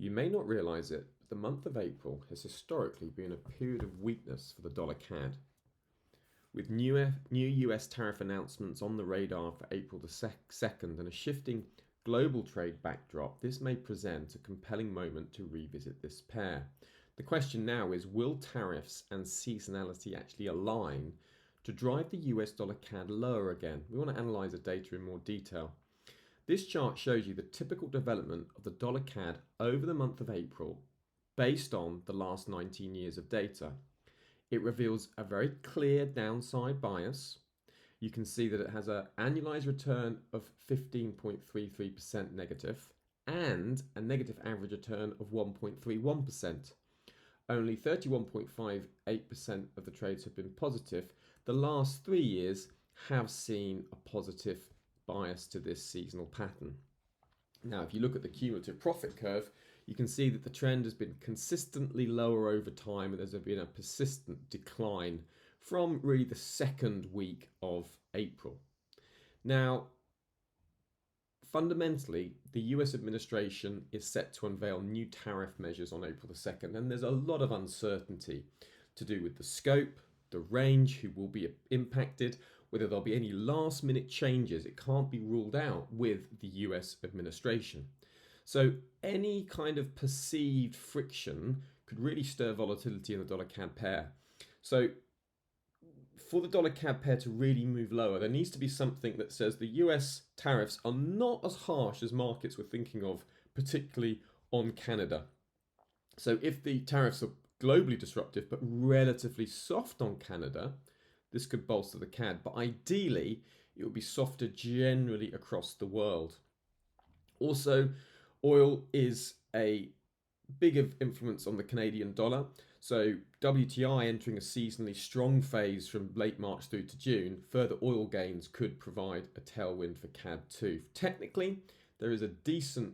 You may not realize it, but the month of April has historically been a period of weakness for the dollar CAD. With new US tariff announcements on the radar for April the 2nd and a shifting global trade backdrop, this may present a compelling moment to revisit this pair. The question now is, will tariffs and seasonality actually align to drive the US dollar CAD lower again? We want to analyze the data in more detail. This chart shows you the typical development of the dollar CAD over the month of April based on the last 19 years of data. It reveals a very clear downside bias. You can see that it has an annualized return of 15.33% negative and a negative average return of 1.31%. Only 31.58% of the trades have been positive. The last 3 years have seen a positive bias to this seasonal pattern. Now, if you look at the cumulative profit curve, you can see that the trend has been consistently lower over time, and there's been a persistent decline from really the second week of April. Now, fundamentally, the US administration is set to unveil new tariff measures on April the 2nd, and there's a lot of uncertainty to do with the scope, the range, who will be impacted, whether there'll be any last minute changes. It can't be ruled out with the US administration. So any kind of perceived friction could really stir volatility in the dollar CAD pair. So for the dollar CAD pair to really move lower, there needs to be something that says the US tariffs are not as harsh as markets were thinking of, particularly on Canada. So if the tariffs are globally disruptive but relatively soft on Canada, this could bolster the CAD, but ideally it would be softer generally across the world. Also, oil is a big influence on the Canadian dollar. So WTI entering a seasonally strong phase from late March through to June, further oil gains could provide a tailwind for CAD too. Technically, there is a decent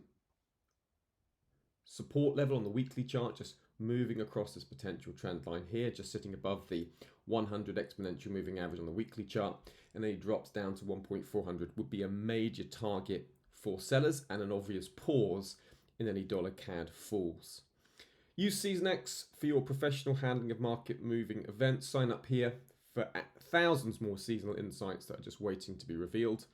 support level on the weekly chart, just moving across this potential trend line here, just sitting above the 100 exponential moving average on the weekly chart, and then it drops down to 1.400 would be a major target for sellers and an obvious pause in any dollar CAD falls. Use Seasonax for your professional handling of market moving events. Sign up here for thousands more seasonal insights that are just waiting to be revealed.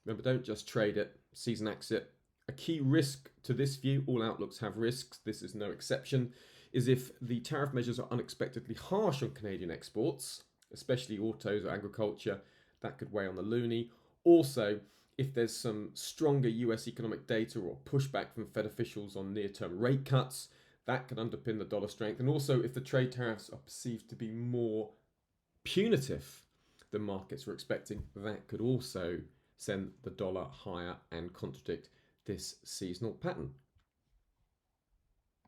Remember, don't just trade it, Seasonax it. A key risk to this view, all outlooks have risks, this is no exception, is if the tariff measures are unexpectedly harsh on Canadian exports, especially autos or agriculture, that could weigh on the loonie. Also, if there's some stronger US economic data or pushback from Fed officials on near-term rate cuts, that could underpin the dollar strength. And also, if the trade tariffs are perceived to be more punitive than markets were expecting, that could also send the dollar higher and contradict this seasonal pattern.